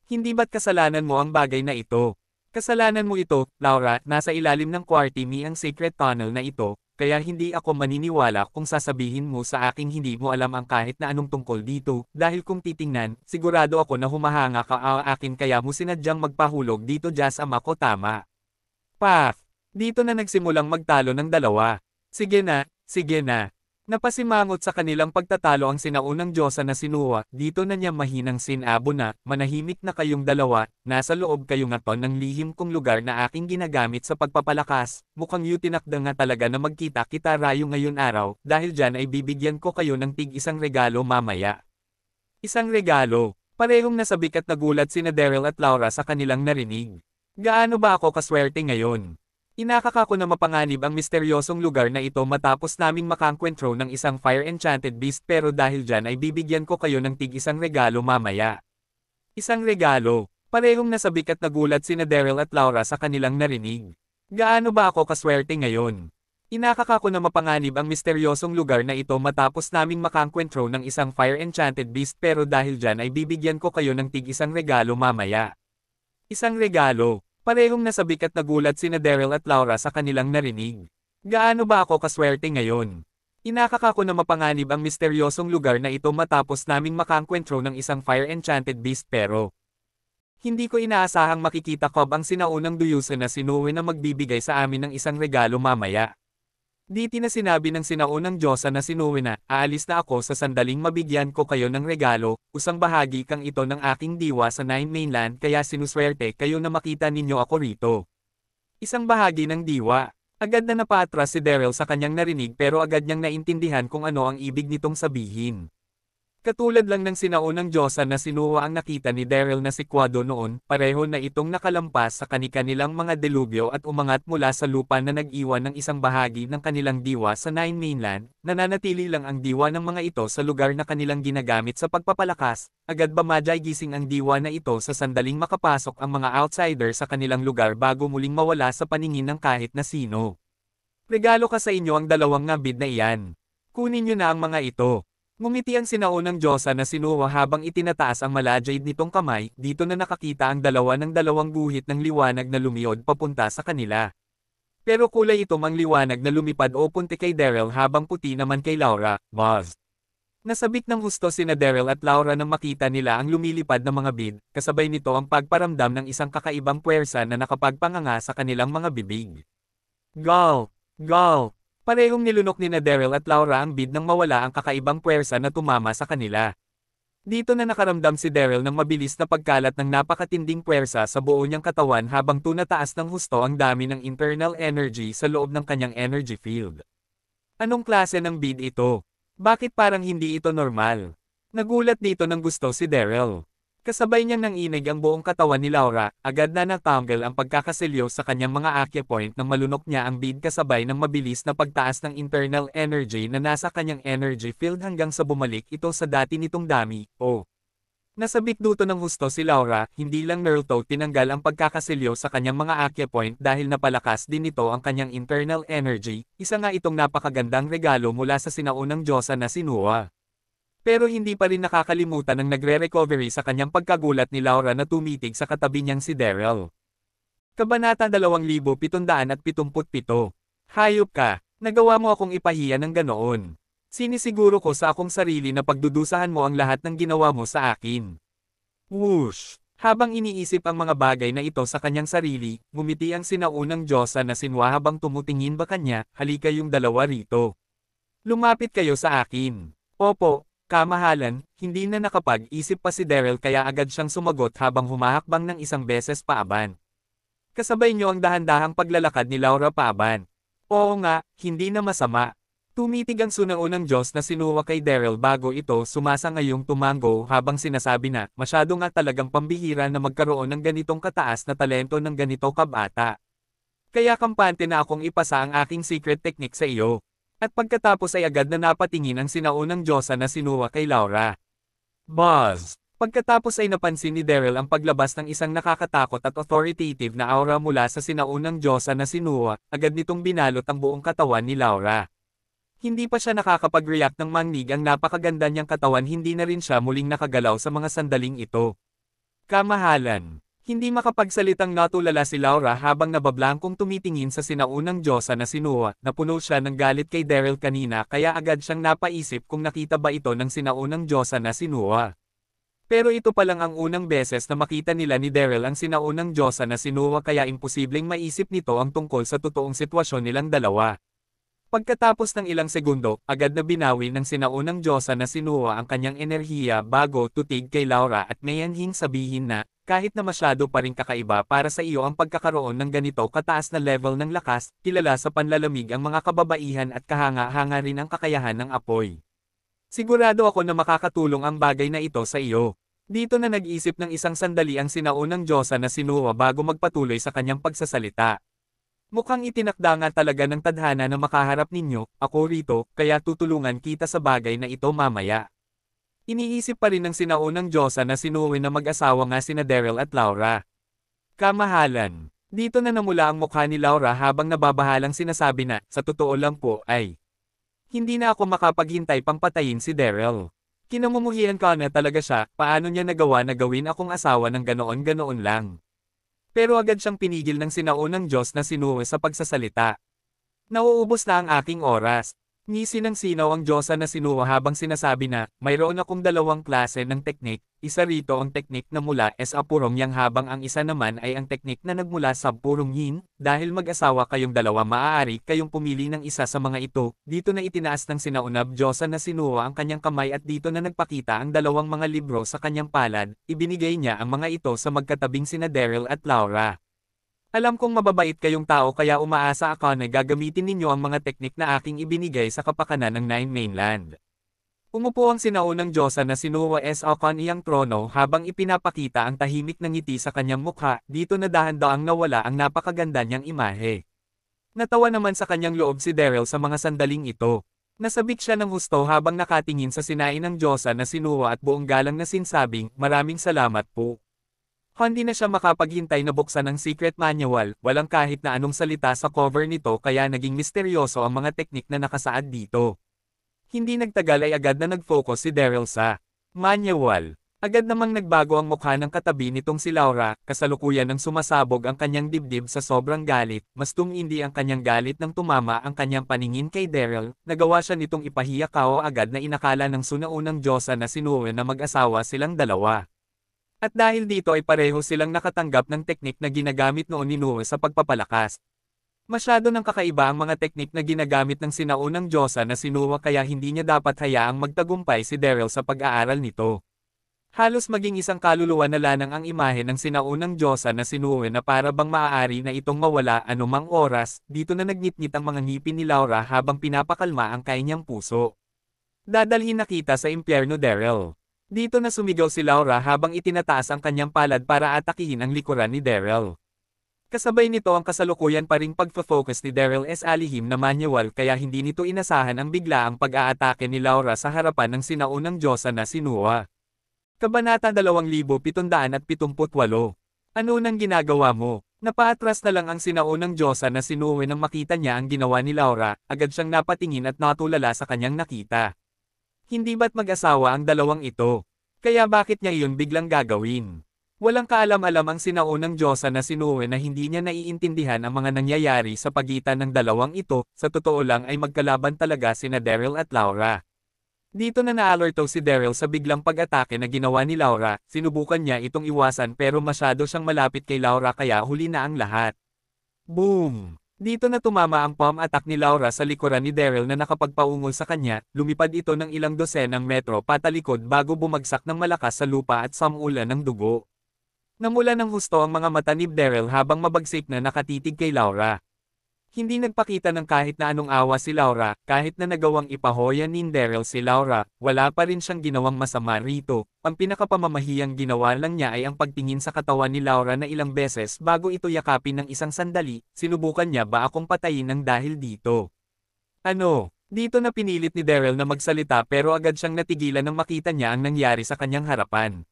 Hindi ba't kasalanan mo ang bagay na ito? Kasalanan mo ito, Laura, nasa ilalim ng Quartimi ang secret tunnel na ito. Kaya hindi ako maniniwala kung sasabihin mo sa aking hindi mo alam ang kahit na anong tungkol dito, dahil kung titingnan, sigurado ako na humahanga ka akin kaya mo sinadyang magpahulog dito Jazz ama ko tama. Paf! Dito na nagsimulang magtalo ng dalawa. Sige na, sige na. Napasimangot sa kanilang pagtatalo ang sinaunang Diyosa na si Noah, dito na niya mahinang sinabo na, manahimik na kayong dalawa, nasa loob kayo ngaton ng lihim kong lugar na aking ginagamit sa pagpapalakas, mukhang yutinakda nga talaga na magkita-kita rayo ngayon araw, dahil dyan ay bibigyan ko kayo ng isang regalo mamaya. Isang regalo, parehong nasabik at nagulat sina Daryl at Laura sa kanilang narinig. Gaano ba ako kaswerte ngayon? Inakaka ko na mapanganib ang misteryosong lugar na ito matapos naming makakwentro ng isang Fire Enchanted Beast pero dahil dyan ay bibigyan ko kayo ng isang regalo mamaya. Isang regalo, parehong nasabik at nagulat sina Daryl at Laura sa kanilang narinig. Gaano ba ako kaswerte ngayon? Inakaka ko na mapanganib ang misteryosong lugar na ito matapos naming makakwentro ng isang Fire Enchanted Beast pero dahil dyan ay bibigyan ko kayo ng isang regalo mamaya. Isang regalo. Parehong nasabik at nagulat sina Daryl at Laura sa kanilang narinig. Gaano ba ako kaswerte ngayon? Inakaka ko na mapanganib ang misteryosong lugar na ito matapos naming makaengkwentro ng isang fire-enchanted beast pero hindi ko inaasahang makikita ko ang sinaunang duyuso na si Noe na magbibigay sa amin ng isang regalo mamaya. Diti na sinabi ng sinaunang Diyosa na si Noe na, aalis na ako sa sandaling mabigyan ko kayo ng regalo, usang bahagi kang ito ng aking diwa sa Nine Mainland kaya sinuswerte kayo na makita ninyo ako rito. Isang bahagi ng diwa. Agad na napaatras si Daryl sa kanyang narinig pero agad niyang naintindihan kung ano ang ibig nitong sabihin. Katulad lang ng sinaunang Diyosa na si Noe ang nakita ni Daryl na si Quado noon, pareho na itong nakalampas sa kani-kanilang mga delubyo at umangat mula sa lupa na nag-iwan ng isang bahagi ng kanilang diwa sa Nine Mainland, nananatili lang ang diwa ng mga ito sa lugar na kanilang ginagamit sa pagpapalakas, agad ba madyay gising ang diwa na ito sa sandaling makapasok ang mga outsider sa kanilang lugar bago muling mawala sa paningin ng kahit na sino. Regalo ka sa inyo ang dalawang ngabid na iyan. Kunin niyo na ang mga ito. Ngumiti ang sinaunang Diyosa na si Noe habang itinataas ang malajade nitong kamay, dito na nakakita ang dalawa ng dalawang guhit ng liwanag na lumiod papunta sa kanila. Pero kulay ito mang liwanag na lumipad o punti kay Daryl habang puti naman kay Laura, Buzz. Nasabik ng husto sina Daryl at Laura nang makita nila ang lumilipad na mga bid, kasabay nito ang pagparamdam ng isang kakaibang puwersa na nakapagpanganga sa kanilang mga bibig. Gal! Gal! Parehong nilunok ni Daryl at Laura ang bid nang mawala ang kakaibang puwersa na tumama sa kanila. Dito na nakaramdam si Daryl ng mabilis na pagkalat ng napakatinding puwersa sa buo niyang katawan habang tunataas ng husto ang dami ng internal energy sa loob ng kanyang energy field. Anong klase ng bid ito? Bakit parang hindi ito normal? Nagulat dito ng gusto si Daryl. Kasabay niyang nanginig ang buong katawan ni Laura, agad na natanggal ang pagkakaselyo sa kanyang mga acupoint nang malunok niya ang bead kasabay ng mabilis na pagtaas ng internal energy na nasa kanyang energy field hanggang sa bumalik ito sa dati nitong dami, Nasabik duto ng husto si Laura, hindi lang Naruto tinanggal ang pagkakaselyo sa kanyang mga acupoint dahil napalakas din nito ang kanyang internal energy, isa nga itong napakagandang regalo mula sa sinaunang Diyosa na si Noe. Pero hindi pa rin nakakalimutan ng nagre-recovery sa kanyang pagkagulat ni Laura na tumitig sa katabi niyang si Daryl. Kabanata 2777. Hayop ka, nagawa mo akong ipahiya ng ganoon. Sinisiguro ko sa akong sarili na pagdudusahan mo ang lahat ng ginawa mo sa akin. Whoosh! Habang iniisip ang mga bagay na ito sa kanyang sarili, ngumiti ang sinaunang Diyosa na si Noe habang tumutingin ba kanya, halika yung dalawa rito. Lumapit kayo sa akin. Opo. Kamahalan, hindi na nakapag-isip pa si Daryl kaya agad siyang sumagot habang humahakbang ng isang beses paaban. Kasabay niyo ang dahan-dahang paglalakad ni Laura paaban. Oo nga, hindi na masama. Tumitig ang sunaunang Diyos na sinuwa kay Daryl bago ito sumasangayong tumango habang sinasabi na, masyado nga talagang pambihira na magkaroon ng ganitong kataas na talento ng ganito kabata. Kaya kampante na akong ipasa ang aking secret technique sa iyo. At pagkatapos ay agad na napatingin ang sinaunang Diyosa na si Noe kay Laura. Buzz! Pagkatapos ay napansin ni Daryl ang paglabas ng isang nakakatakot at authoritative na aura mula sa sinaunang Diyosa na si Noe, agad nitong binalot ang buong katawan ni Laura. Hindi pa siya nakakapag-react ng mangnig ang napakaganda niyang katawan hindi na rin siya muling nakagalaw sa mga sandaling ito. Kamahalan! Hindi makapagsalitang natulala si Laura habang nabablangkong tumitingin sa sinaunang Diyosa na si Noe, napuno siya ng galit kay Daryl kanina kaya agad siyang napaisip kung nakita ba ito ng sinaunang Diyosa na si Noe. Pero ito pa lang ang unang beses na makita nila ni Daryl ang sinaunang Diyosa na si Noe kaya imposibleng maisip nito ang tungkol sa totoong sitwasyon nilang dalawa. Pagkatapos ng ilang segundo, agad na binawi ng sinaunang Diyosa na si Noe ang kanyang enerhiya bago tutig kay Laura at mayanhing sabihin na, kahit na masyado pa rin kakaiba para sa iyo ang pagkakaroon ng ganito kataas na level ng lakas, kilala sa panlalamig ang mga kababaihan at kahanga-hanga rin ang kakayahan ng apoy. Sigurado ako na makakatulong ang bagay na ito sa iyo. Dito na nag-isip ng isang sandali ang sinaunang Diyosa na si Noe bago magpatuloy sa kanyang pagsasalita. Mukhang itinakda nga talaga ng tadhana na makaharap ninyo, ako rito, kaya tutulungan kita sa bagay na ito mamaya. Iniisip pa rin ng sinaunang Diyosa na si Noe na mag-asawa nga sina Daryl at Laura. Kamahalan. Dito na namula ang mukha ni Laura habang nababahalang sinasabi na, sa totoo lang po ay, hindi na ako makapaghintay pang patayin si Daryl. Kinamumuhian ka na talaga siya, paano niya nagawa na gawin akong asawa ng ganoon-ganoon lang. Pero agad siyang pinigil ng sinaunang Diyos na si Noe sa pagsasalita. Nauubos na ang aking oras. Ngisi ng sinaw ang Diyosa na si Noe habang sinasabi na, mayroon akong dalawang klase ng teknik, isa rito ang teknik na mula sa purong yang habang ang isa naman ay ang teknik na nagmula sa purong yin, dahil mag-asawa kayong dalawa maaari kayong pumili ng isa sa mga ito, dito na itinaas ng sinaunab Diyosa na si Noe ang kanyang kamay at dito na nagpakita ang dalawang mga libro sa kanyang palad, ibinigay niya ang mga ito sa magkatabing sina Daryl at Laura. Alam kong mababait kayong tao kaya umaasa ako na gagamitin ninyo ang mga teknik na aking ibinigay sa kapakanan ng Nine Mainland. Umupo ang sinaunang Diyosa na si Noe sa kaniyang trono habang ipinapakita ang tahimik na ngiti sa kanyang mukha, dito na dahan-daang nawala ang napakaganda niyang imahe. Natawa naman sa kanyang loob si Daryl sa mga sandaling ito. Nasabik siya ng husto habang nakatingin sa sinain ng Diyosa na si Noe at buong galang na sinsabing, maraming salamat po. Hindi na siya makapaghintay na buksan ang secret manual, walang kahit na anong salita sa cover nito kaya naging misteryoso ang mga teknik na nakasaad dito. Hindi nagtagal ay agad na nag-focus si Daryl sa manual. Agad namang nagbago ang mukha ng katabi nitong si Laura, kasalukuyan ng sumasabog ang kanyang dibdib sa sobrang galit, mas tumindi ang kanyang galit nang tumama ang kanyang paningin kay Daryl, nagawa siya nitong ipahiya kao agad na inakala ng sunaunang Diyosa na si Noe na mag-asawa silang dalawa. At dahil dito ay pareho silang nakatanggap ng teknik na ginagamit noon ni Noe sa pagpapalakas. Masyado nang kakaiba ang mga teknik na ginagamit ng sinaunang Diyosa na si Noe kaya hindi niya dapat hayaang magtagumpay si Daryl sa pag-aaral nito. Halos maging isang kaluluwa na lanang ang imahe ng sinaunang Diyosa na si Noe na para bang maaari na itong mawala anumang oras, dito na nagngit-ngit ang mga ngipin ni Laura habang pinapakalma ang kanyang puso. Dadalhin na kita sa impyerno Daryl. Dito na sumigaw si Laura habang itinataas ang kanyang palad para atakihin ang likuran ni Daryl. Kasabay nito ang kasalukuyan pa ring pagfo-focus ni Daryl sa alihim na manual kaya hindi nito inasahan ang biglaang pag-aatake ni Laura sa harapan ng sinaunang Diyosa na si Noe. Kabanata 2778. Ano nang ginagawa mo? Napaatras na lang ang sinaunang Diyosa na si Noe nang makita niya ang ginawa ni Laura, agad siyang napatingin at natulala sa kanyang nakita. Hindi ba't mag-asawa ang dalawang ito? Kaya bakit niya iyon biglang gagawin? Walang kaalam-alam ang sinaunang Diyosa na si Noe na hindi niya naiintindihan ang mga nangyayari sa pagitan ng dalawang ito, sa totoo lang ay magkalaban talaga sina Daryl at Laura. Dito na naalerto si Daryl sa biglang pag-atake na ginawa ni Laura, sinubukan niya itong iwasan pero masyado siyang malapit kay Laura kaya huli na ang lahat. Boom! Dito na tumama ang palm attack ni Laura sa likuran ni Daryl na nakapagpaungol sa kanya, lumipad ito ng ilang dosenang metro patalikod bago bumagsak ng malakas sa lupa at samulan ng dugo. Namula ng husto ang mga mata ni Daryl habang mabagsik na nakatitig kay Laura. Hindi nagpakita ng kahit na anong awa si Laura, kahit na nagawang ipahoya ni Daryl si Laura, wala pa rin siyang ginawang masama rito. Ang pinakapamamahiyang ginawa lang niya ay ang pagtingin sa katawan ni Laura na ilang beses bago ito yakapin ng isang sandali, sinubukan niya ba akong patayin ng dahil dito. Ano? Dito na pinilit ni Daryl na magsalita pero agad siyang natigilan nang makita niya ang nangyari sa kanyang harapan.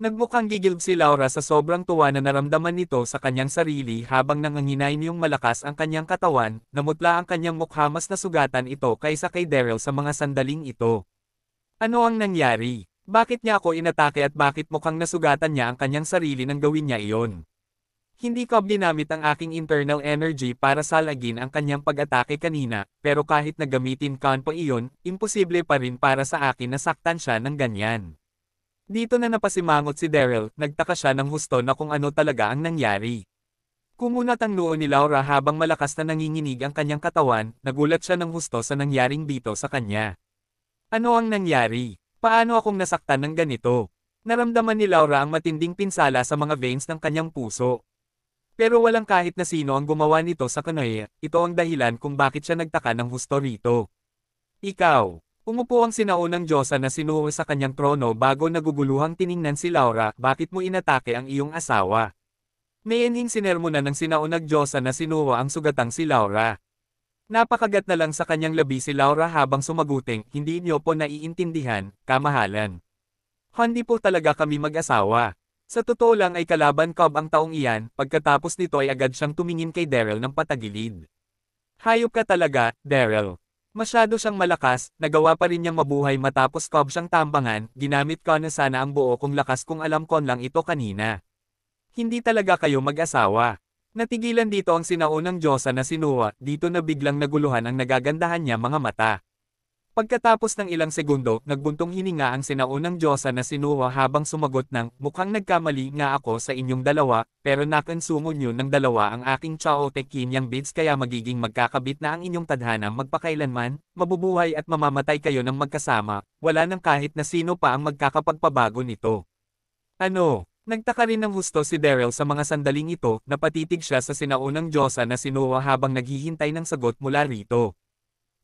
Nagmukhang gigilb si Laura sa sobrang tuwa na naramdaman nito sa kanyang sarili habang nanganginay niyong malakas ang kanyang katawan, namutla ang kanyang mukha mas nasugatan ito kaysa kay Daryl sa mga sandaling ito. Ano ang nangyari? Bakit niya ako inatake at bakit mukhang nasugatan niya ang kanyang sarili nang gawin niya iyon? Hindi ko ginamit ang aking internal energy para salagin ang kanyang pag-atake kanina, pero kahit nagamitin ko pa iyon, imposible pa rin para sa akin na saktan siya ng ganyan. Dito na napasimangot si Daryl, nagtaka siya ng husto na kung ano talaga ang nangyari. Kumunat ang noo ni Laura habang malakas na nanginginig ang kanyang katawan, nagulat siya ng husto sa nangyaring dito sa kanya. Ano ang nangyari? Paano akong nasaktan ng ganito? Naramdaman ni Laura ang matinding pinsala sa mga veins ng kanyang puso. Pero walang kahit na sino ang gumawa nito sa kanya, ito ang dahilan kung bakit siya nagtaka ng husto rito. Ikaw. Umupo ang sinaunang Diyosa na si Noe sa kanyang trono bago naguguluhang tiningnan si Laura, bakit mo inatake ang iyong asawa? Mayanhing sinermonan ng sinaunang Diyosa na si Noe ang sugatang si Laura. Napakagat na lang sa kanyang labi si Laura habang sumaguting, hindi niyo po naiintindihan, kamahalan. Hindi po talaga kami mag-asawa. Sa totoo lang ay kalaban Cobb ang taong iyan, pagkatapos nito ay agad siyang tumingin kay Daryl ng patagilid. Hayop ka talaga, Daryl. Masyado siyang malakas, nagawa pa rin niyang mabuhay matapos Cobb siyang tambangan, ginamit ko na sana ang buo kong lakas kung alam ko lang ito kanina. Hindi talaga kayo mag-asawa. Natigilan dito ang sinaunang Diyosa na si Noah, dito na biglang naguluhan ang nagagandahan niya mga mata. Pagkatapos ng ilang segundo, nagbuntong hininga ang sinaunang Diyosa na si Noah habang sumagot ng, mukhang nagkamali nga ako sa inyong dalawa, pero nakonsumo niyo ng dalawa ang aking Chaotic Yin Yang beads kaya magiging magkakabit na ang inyong tadhana magpakailanman, mabubuhay at mamamatay kayo ng magkasama, wala nang kahit na sino pa ang magkakapagpabago nito. Ano? Nagtaka rin ng husto si Daryl sa mga sandaling ito, napatitig siya sa sinaunang Diyosa na si Noah habang naghihintay ng sagot mula rito.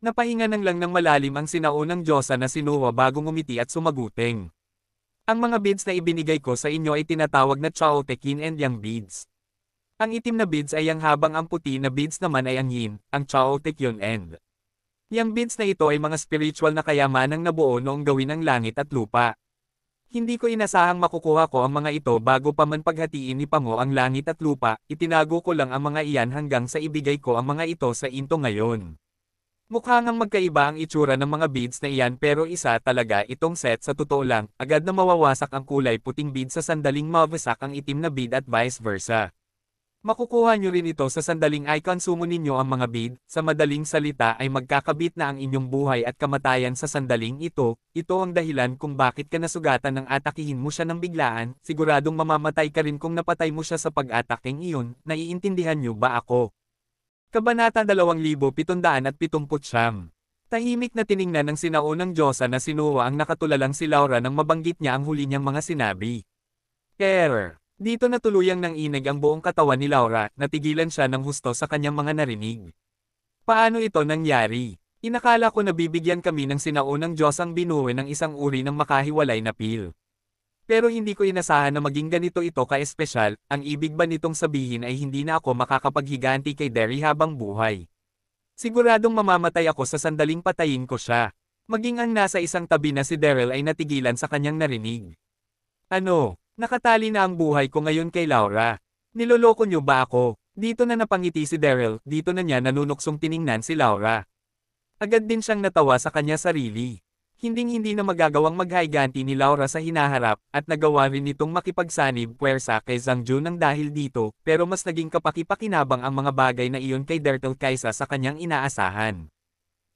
Napahinga lang ng malalim ang sinaunang Diyosa na si Noah bago ngumiti at sumaguting. Ang mga beads na ibinigay ko sa inyo ay tinatawag na Chaotic Yin and Yang beads. Ang itim na beads ay yang habang ang puti na beads naman ay ang Yin, ang Chaotic Yun and. Yang beads na ito ay mga spiritual na kayamanang nabuo noong gawin ang langit at lupa. Hindi ko inasahang makukuha ko ang mga ito bago pa man paghatiin ni Pango ang langit at lupa, itinago ko lang ang mga iyan hanggang sa ibigay ko ang mga ito sa into ngayon. Mukha ngang magkaiba ang itsura ng mga beads na iyan pero isa talaga itong set sa totoo lang, agad na mawawasak ang kulay puting bead sa sandaling mawasak ang itim na bead at vice versa. Makukuha nyo rin ito sa sandaling ay konsumo ninyo ang mga bead, sa madaling salita ay magkakabit na ang inyong buhay at kamatayan sa sandaling ito ang dahilan kung bakit ka nasugatan ng atakihin mo siya ng biglaan, siguradong mamamatay ka rin kung napatay mo siya sa pag-ataking iyon, naiintindihan nyo ba ako? Kabanata 2779. Tahimik na tiningnan ng sinaunang Diyosa na si Noah ang nakatulalang si Laura nang mabanggit niya ang huli niyang mga sinabi. Error. Dito na tuluyang nang inig ang buong katawan ni Laura, natigilan siya ng husto sa kanyang mga narinig. Paano ito nangyari? Inakala ko na bibigyan kami ng sinaunang Diyos ang binuwi ng isang uri ng makahiwalay na pil. Pero hindi ko inasahan na maging ganito ito ka-espesyal, ang ibig ba nitong sabihin ay hindi na ako makakapaghiganti kay Derry habang buhay. Siguradong mamamatay ako sa sandaling patayin ko siya. Maging ang nasa isang tabi na si Daryl ay natigilan sa kanyang narinig. Ano? Nakatali na ang buhay ko ngayon kay Laura. Niloloko niyo ba ako? Dito na napangiti si Daryl, dito na niya nanunuksong tiningnan si Laura. Agad din siyang natawa sa kanya sarili. Hinding-hindi na magagawang maghiganti ni Laura sa hinaharap, at nagawa rin nitong makipagsanib puwersa kay Zhang Jun ng dahil dito, pero mas naging kapaki-pakinabang ang mga bagay na iyon kay Daryl kaysa sa kanyang inaasahan.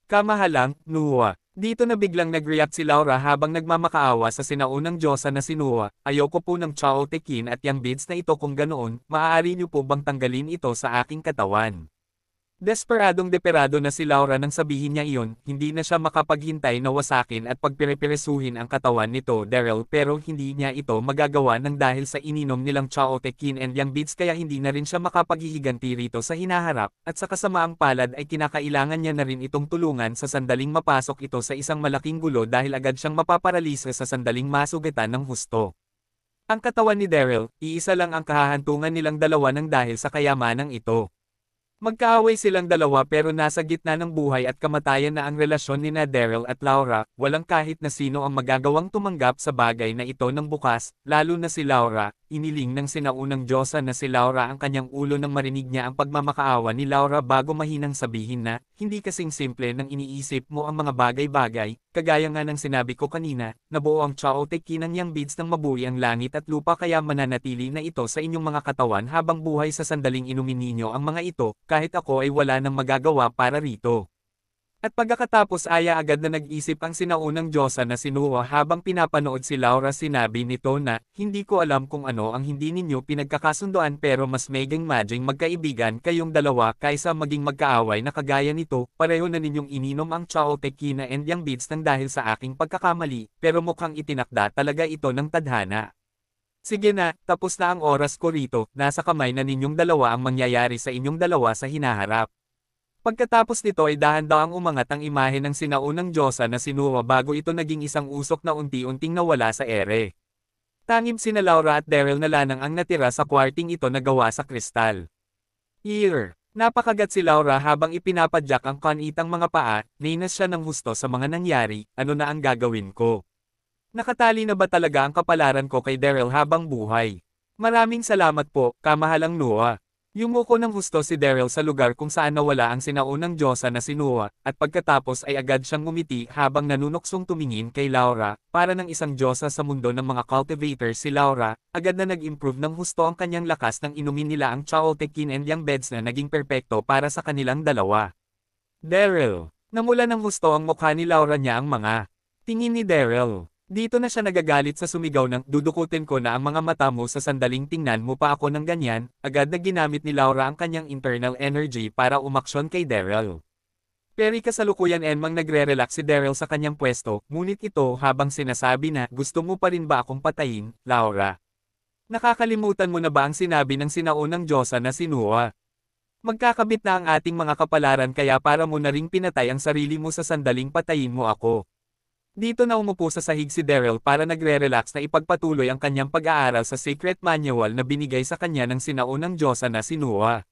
Kamahalang, Noah. Dito na biglang nag-react si Laura habang nagmamakaawa sa sinaunang Diyosa na si Noah, ayoko po ng Chaotic Yin at Yang beads na ito kung ganoon, maaari niyo po bang tanggalin ito sa aking katawan? Desperadong-deperado na si Laura nang sabihin niya iyon, hindi na siya makapaghintay na wasakin at pagpire-piresuhin ang katawan nito Daryl pero hindi niya ito magagawa ng dahil sa ininom nilang Chaotic Yin and Yang beads kaya hindi na rin siya makapaghihiganti rito sa hinaharap, at sa kasamaang palad ay kinakailangan niya na rin itong tulungan sa sandaling mapasok ito sa isang malaking gulo dahil agad siyang mapaparalisa sa sandaling masugatan ng husto. Ang katawan ni Daryl, iisa lang ang kahahantungan nilang dalawa ng dahil sa kayamanang ito. Magkaaway silang dalawa pero nasa gitna ng buhay at kamatayan na ang relasyon nina Daryl at Laura, walang kahit na sino ang magagawang tumanggap sa bagay na ito ng bukas, lalo na si Laura. Iniling ng sinaunang Diyosa na si Laura ang kanyang ulo nang marinig niya ang pagmamakaawa ni Laura bago mahinang sabihin na, hindi kasing simple nang iniisip mo ang mga bagay-bagay, kagaya nga ng sinabi ko kanina, nabuo ang Chaotic Yin ng Yang beads ng mabuhay ang langit at lupa kaya mananatili na ito sa inyong mga katawan habang buhay sa sandaling inumin ninyo ang mga ito, kahit ako ay wala nang magagawa para rito. At pagkatapos ay agad na nag-isip ang sinaunang Diyosa na si Noah habang pinapanood si Laura sinabi nito na, hindi ko alam kung ano ang hindi ninyo pinagkakasundoan pero mas maging magkaibigan kayong dalawa kaysa maging magkaaway na kagaya nito, pareho na ninyong ininom ang Chaotic Yin and Yang beads ng dahil sa aking pagkakamali, pero mukhang itinakda talaga ito ng tadhana. Sige na, tapos na ang oras ko rito, nasa kamay na ninyong dalawa ang mangyayari sa inyong dalawa sa hinaharap. Pagkatapos nito ay dahan-dahang umangat ang imahe ng sinaunang Diyosa na si Noah bago ito naging isang usok na unti-unting nawala sa ere. Tanging sina Laura at Daryl na lanang ang natira sa kwarting ito na gawa sa kristal. Napakagat si Laura habang ipinapadyak ang kanitang mga paa, nainas siya ng husto sa mga nangyari, ano na ang gagawin ko? Nakatali na ba talaga ang kapalaran ko kay Daryl habang buhay? Maraming salamat po, kamahalang Noah. Yumuko ng husto si Daryl sa lugar kung saan nawala ang sinaunang Diyosa na si Noah, at pagkatapos ay agad siyang ngumiti habang nanunuksong tumingin kay Laura, para ng isang Diyosa sa mundo ng mga cultivators si Laura, agad na nag-improve ng husto ang kanyang lakas nang inumin nila ang Chaotekin and Yang Beds na naging perpekto para sa kanilang dalawa. Daryl, namula ng husto ang mukha ni Laura niya ang mga tingin ni Daryl. Dito na siya nagagalit sa sumigaw ng, dudukutin ko na ang mga mata mo sa sandaling tingnan mo pa ako ng ganyan, agad na ginamit ni Laura ang kanyang internal energy para umaksyon kay Daryl. Pero kasalukuyan enmang nagre-relax si Daryl sa kanyang pwesto, ngunit ito habang sinasabi na, gusto mo pa rin ba akong patayin, Laura? Nakakalimutan mo na ba ang sinabi ng sinaunang Diyosa na si Noah? Magkakabit na ang ating mga kapalaran kaya para mo na ring pinatay ang sarili mo sa sandaling patayin mo ako. Dito na umupo sa sahig si Daryl para nagre-relax na ipagpatuloy ang kanyang pag-aaral sa secret manual na binigay sa kanya ng sinaunang Diyosa na si Noah.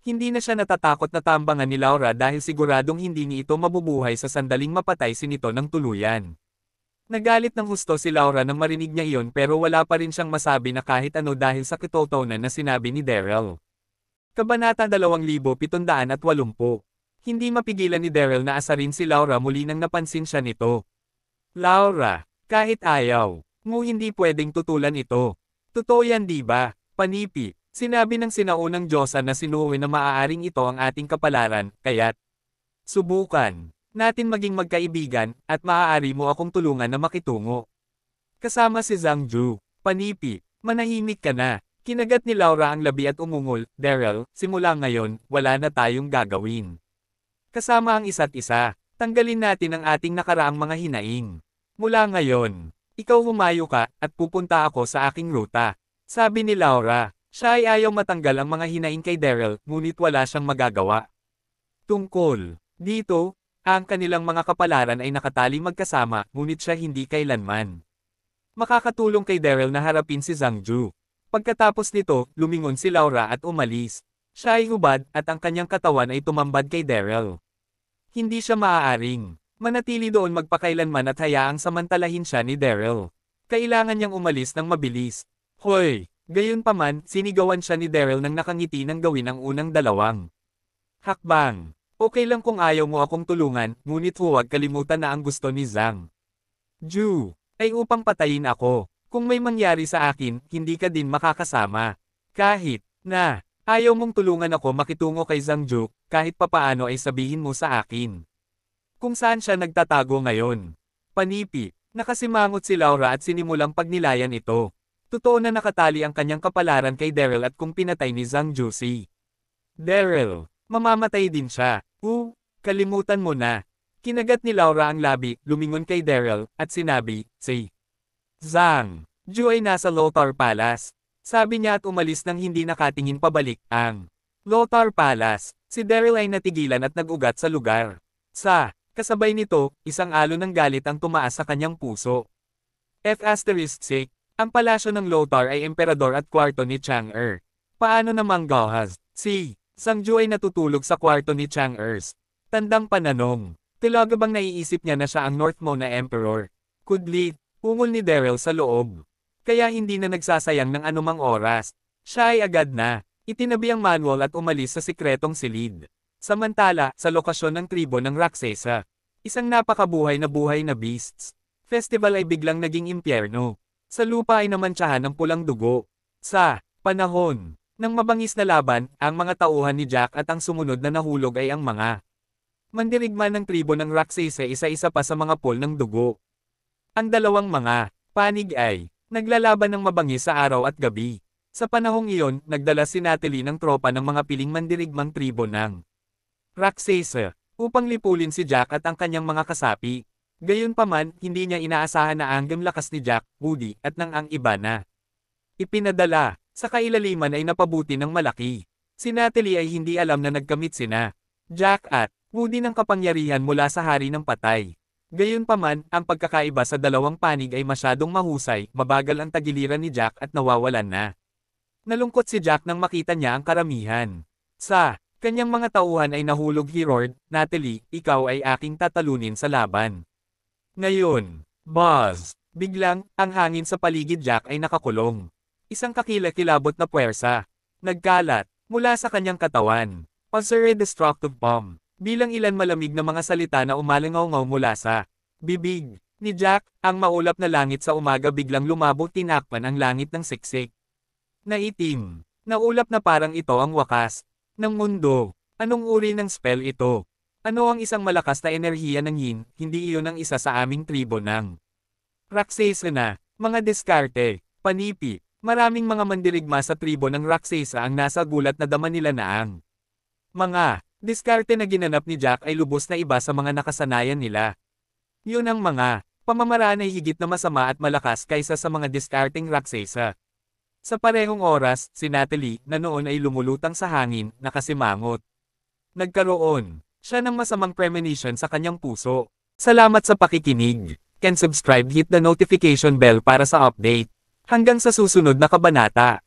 Hindi na siya natatakot na tambangan ni Laura dahil siguradong hindi ni ito mabubuhay sa sandaling mapatay si nito ng tuluyan. Nagalit ng husto si Laura nang marinig niya iyon pero wala pa rin siyang masabi na kahit ano dahil sa katotohanan na sinabi ni Daryl. Kabanata 2780. Hindi mapigilan ni Daryl na asarin si Laura muli nang napansin siya nito. Laura, kahit ayaw mo hindi pwedeng tutulan ito. Totoo yan di ba? Panipi, sinabi ng sinaunang Diyosa na si Noe na maaaring ito ang ating kapalaran, kaya't subukan natin maging magkaibigan, at maaari mo akong tulungan na makitungo. Kasama si Zhangju. Panipi, manahimik ka na. Kinagat ni Laura ang labi at umungol, Daryl, simula ngayon, wala na tayong gagawin. Kasama ang isa't isa, tanggalin natin ang ating nakaraang mga hinaing. Mula ngayon, ikaw humayo ka, at pupunta ako sa aking ruta. Sabi ni Laura, siya ay ayaw matanggal ang mga hinaing kay Daryl, ngunit wala siyang magagawa. Tungkol dito, ang kanilang mga kapalaran ay nakatali magkasama, ngunit siya hindi kailanman makakatulong kay Daryl na harapin si Zhangju. Pagkatapos nito, lumingon si Laura at umalis. Siya ay hubad, at ang kanyang katawan ay tumambad kay Daryl. Hindi siya maaaring manatili doon magpakailanman at hayaang samantalahin siya ni Daryl. Kailangan niyang umalis ng mabilis. Hoy! Gayunpaman, sinigawan siya ni Daryl nang nakangiti nang gawin ang unang dalawang hakbang. Okay lang kung ayaw mo akong tulungan, ngunit huwag kalimutan na ang gusto ni Zhang Ju ay upang patayin ako. Kung may mangyari sa akin, hindi ka din makakasama. Kahit na ayaw mong tulungan ako makitungo kay Zhang Ju, kahit papaano ay sabihin mo sa akin kung saan siya nagtatago ngayon. Panipi, nakasimangot si Laura at sinimulang pagnilayan ito. Totoo na nakatali ang kanyang kapalaran kay Daryl at kung pinatay ni Zhang Ju si Daryl, mamamatay din siya. Kalimutan mo na. Kinagat ni Laura ang labi, lumingon kay Daryl, at sinabi, si Zhang Ju ay nasa Lothar Palace. Sabi niya at umalis nang hindi nakatingin pabalik ang Lothar Palace. Si Daryl ay natigilan at nag-ugat sa lugar. Kasabay nito, isang alon ng galit ang tumaas sa kanyang puso. F***, ang palasyo ng Lothar ay emperador at kwarto ni Chang'er. Paano namang Gahaz? Si Zhangju ay natutulog sa kwarto ni Chang'ers. Tandang pananong. Talaga bang naiisip niya na siya ang Northmoon na emperor? Kudlit, ungol ni Daryl sa loob. Kaya hindi na nagsasayang ng anumang oras. Siya ay agad na itinabi ang manual at umalis sa sikretong silid. Samantala, sa lokasyon ng tribo ng Raksesa, isang napakabuhay na beasts festival ay biglang naging impyerno. Sa lupa ay namantsahan ng pulang dugo. Sa panahon ng mabangis na laban, ang mga tauhan ni Jack at ang sumunod na nahulog ay ang mga mandirigma ng tribo ng Raksesa, isa-isa pa sa mga pool ng dugo. Ang dalawang mga panig ay naglalaban ng mabangis sa araw at gabi. Sa panahong iyon, nagdala si Natalie ng tropa ng mga piling mandirigmang tribo ng Raksesa upang lipulin si Jack at ang kanyang mga kasapi. Gayunpaman, hindi niya inaasahan na ang lakas ni Jack, Woody, at ng ang iba na ipinadala sa kailaliman ay napabuti ng malaki. Si Natalie ay hindi alam na nagkamit sina Jack at Woody ng kapangyarihan mula sa hari ng patay. Gayunpaman, ang pagkakaiba sa dalawang panig ay masyadong mahusay, mabagal ang tagiliran ni Jack at nawawalan na. Nalungkot si Jack nang makita niya ang karamihan. Sa kanyang mga tauhan ay nahulog. He roared, Natalie, ikaw ay aking tatalunin sa laban. Ngayon, Buzz! Biglang, ang hangin sa paligid Jack ay nakakulong. Isang kakilakilabot na puwersa nagkalat mula sa kanyang katawan. Osere Destructive Bomb. Bilang ilan malamig na mga salita na umalingaw-ngaw mula sa bibig ni Jack, ang maulap na langit sa umaga biglang lumabog, tinakpan ang langit ng siksik na itim. Naulap na parang ito ang wakas ng mundo. Anong uri ng spell ito? Ano ang isang malakas na enerhiya ng yin? Hindi iyon ang isa sa aming tribo ng Raksesa na. Mga diskarte, panipi. Maraming mga mandirigma sa tribo ng Raksesa ang nasa gulat na dama nila na ang mga diskarte na ginanap ni Jack ay lubos na iba sa mga nakasanayan nila. Yun ang mga pamamaraan ay higit na masama at malakas kaysa sa mga diskarteng Raksesa. Sa parehong oras, si Natalie, na noon ay lumulutang sa hangin, nakasimangot. Nagkaroon siya ng masamang premonition sa kanyang puso. Salamat sa pakikinig. Can subscribe, hit the notification bell para sa update. Hanggang sa susunod na kabanata.